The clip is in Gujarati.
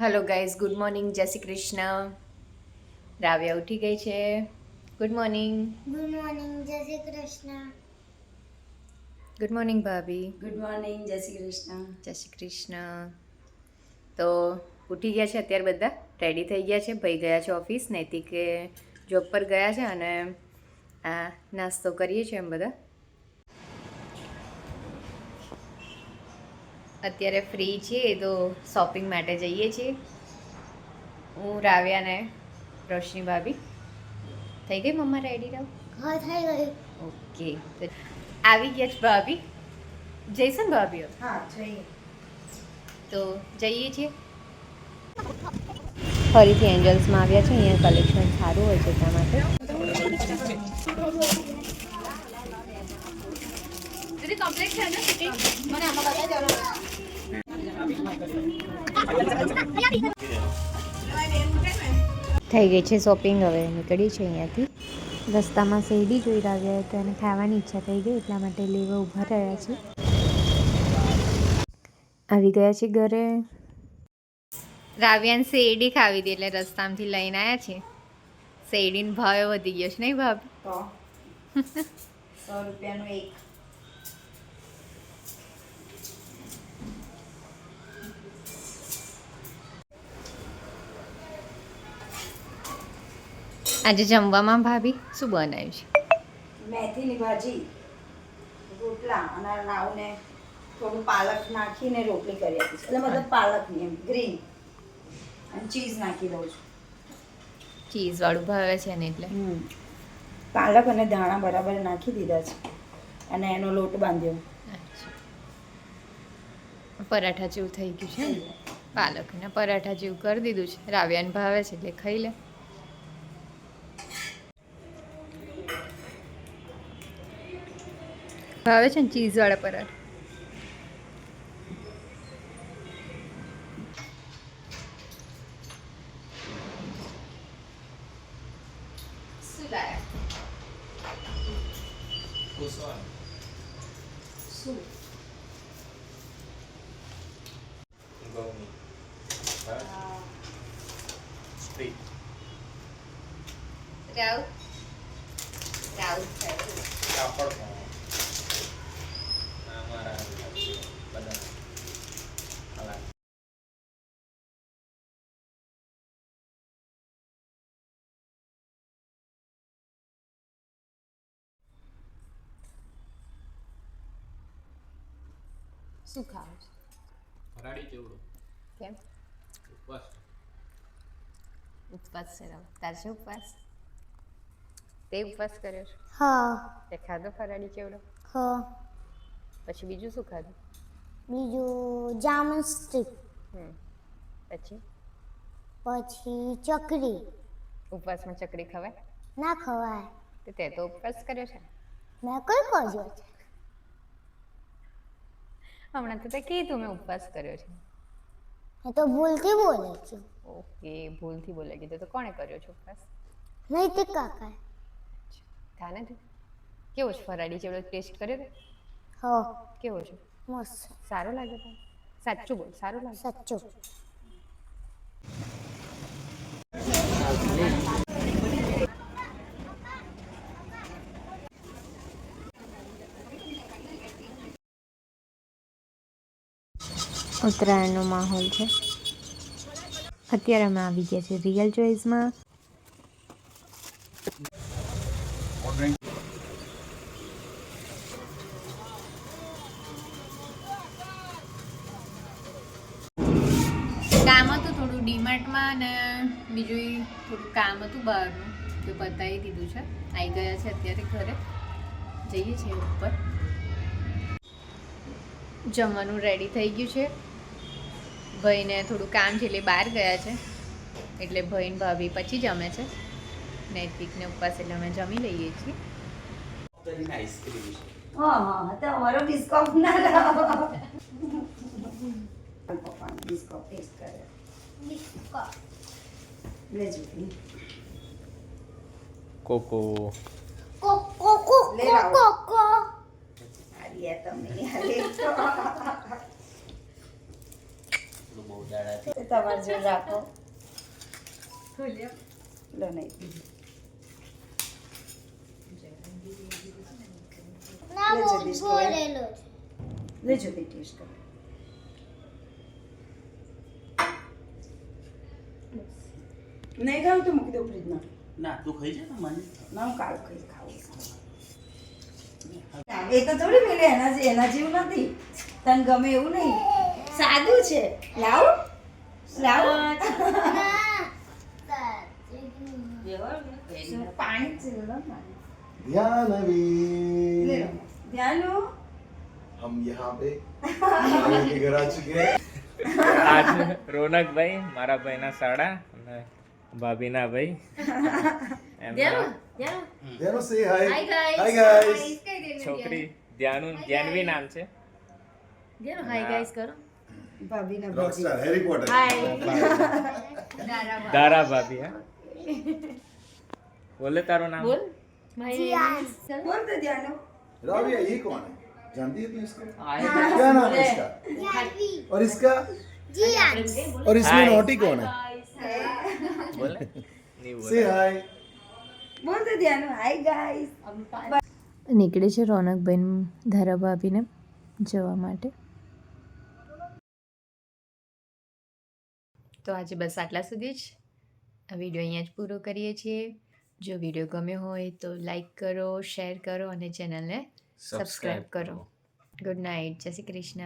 હેલો ગાઈઝ, ગુડ મોર્નિંગ, જય શ્રી કૃષ્ણ. રાવ્યા ઉઠી ગઈ છે. Good morning. ગુડ મોર્નિંગ, જય શ્રી કૃષ્ણ. ગુડ મોર્નિંગ ભાભી. ગુડ મોર્નિંગ, જય શ્રી કૃષ્ણ. જય શ્રી કૃષ્ણ. તો ઉઠી ગયા છે અત્યારે બધા, રેડી થઈ ગયા છે. ભાઈ ગયા છે ઓફિસ, નૈતિકે જોબ પર ગયા છે અને આ નાસ્તો કરીએ છીએ એમ બધા. અત્યારે ફ્રી છીએ તો શોપિંગ માટે જઈએ છીએ. હું, રાવ્યા ને રોશની ભાભી. થઈ ગઈ મમ્મા રેડી રહો? હા, થઈ ગઈ. ઓકે, તો આવી ગયા છે ભાભી. જઈશું ને ભાભી? હા, જઈએ. તો જઈએ છીએ. ફરીથી એન્જલ્સમાં આવ્યા છે. અહીંયા કલેક્શન સારું હોય છે એટલા માટે. થઈ ગઈ છે શોપિંગ. હવે નીકળી છે અહીંયાથી. રસ્તામાં શેરડી જોઈ રહ્યા તો એને ખાવાની ઈચ્છા થઈ ગઈ એટલા માટે લેવા ઊભા રહ્યા છે. આવી ગયા છે ઘરે. રાવ્યાને શેરડી ખાવી હતી એટલે રસ્તામાંથી લઈને આવ્યા છે. શેરડીનો ભાવ વધી ગયો છે નહીં ભાભી? તો 100 રૂપિયાનું એક. આજે જમવામાં ભાભી શું બનાવ્યું છે? મેથીની ભાજી, રોટલા અને નાવને થોડું પાલક નાખીને રોટલી કરી આપી છે. એટલે મતલબ પાલકની એમ ગ્રીન અને ચીઝ નાખી દઉં છું. ચીઝવાળું ભાવે છે ને એટલે. પાલક અને ધાણા બરાબર નાખી દીધા છે અને એનો લોટ બાંધ્યો. પરાઠા જેવું થઈ ગયું છે ને. પાલકના પરાઠા જેવું કરી દીધું છે. રાવ્યાને ભાવે છે એટલે ખાઈ લે. ભાવે છે ને ચીઝવાળા પરાઠા. શું લાયા? શું? રાવ રાવ શું ખાવું છે? ફરાળી ચેવડો. કેમ ઉપવાસ. ઉપવાસ છે રાવ? તાર છે ઉપવાસ? તે ઉપવાસ કર્યો છે? હા. તે ખાધો ફરાળી ચેવડો? હા. પછી બીજું શું ખાધું? બીજું જામુન સ્ટીક. પછી ચકરી. ઉપવાસમાં ચકરી ખવાય? ના ખવાય. તો તે તો ઉપવાસ કર્યો છે. મેં કઈ કર્યો છે? હમણાં તો તે કીધું મેં ઉપવાસ કર્યો છે. મેં તો ભૂલથી બોલે છું. ઓકે, ભૂલથી બોલાઈ ગયું. તો કોણે કર્યો છે ઉપવાસ? નૈતિક કાકા. થાને તું કેવો છે ફરાળી ચેવડો? ટેસ્ટ કર્યો તે? હા. કેવો છે? મસ્ત. સારો લાગે તને? સાચું બોલ, સારું લાગે? સાચું. ઉત્તરાયણનો માહોલ છે. અત્યારે અમે આવી ગયા છે રિયલ ચોઈસમાં. કામ હતું થોડું ડીમાર્ટમાં અને બીજું થોડું કામ હતું બહારનું, તો પતાવી દીધું છે. આવી ગયા છે અત્યારે ઘરે. જઈએ છીએ ઉપર. જમવાનું રેડી થઈ ગયું છે. ભાઈને થોડું કામ છે એટલે બહાર ગયા છે. એટલે ભાઈને ભાભી પછી જમે છે. નૈતિકને ઉપવાસ એટલે અમે જમી લઈએ છીએ. હા, તો અમારો બિસ્કોપ ના લાવો. પપ્પાનો બિસ્કોપ ટેસ્ટ કરે. લેજો. કોકો. કોકો. તમે બહુ દાડા તમારે જોડે રાખો લો નહીં ના લેજો dish તો. બોલેલો છે. લેજો બે ટેસ્ટ કરો નહીં ખાવું તો મૂકી દો ફ્રીજમાં ના તું ખાઈ જા ને મને ના હું કાળું ખાઈ ખાવું એ તો થોડી પેલી એના જેવું નથી તને ગમે એવું નહીં સાદું છે લાવો લાવો ના. પાણી જ છે લો પાણી. ध्यानवी લે લો. ધ્યાન લો. हम यहाँ पे नानी के घर आ चुके हैं આજ રોનકભાઈ મારા ભાઈના સાડા અને ભાભીના ભાઈ એમના देनो से हाय हाय गाइस છોકરી જ્ઞાનવી નામ છે. હાય ગાઈસ કરો. ભાભીના रॉकस्टार हैरी पॉटर દારા ભાભી. હા બોલે તારું નામ. બોલ. બોલ તો ધ્યાન લો. राविया ये कौन है जानती है तू इसको क्या नाम है इसका और इसका और इसमें Hi. नोटी कौन है બોલે નહીં से બોલે. हाय બોલ તો ધ્યાન લો. હાય ગાઈસ નીકળે છે રોનકબેન ધારા ભાભીને જવા માટે. તો આજે બસ આટલા સુધી જ આ વિડીયો અહીંયા જ પૂરો કરીએ છીએ. જો વિડીયો ગમ્યો હોય તો લાઈક કરો, શેર કરો અને ચેનલને સબસ્ક્રાઈબ કરો. Good night. જય શ્રી કૃષ્ણ.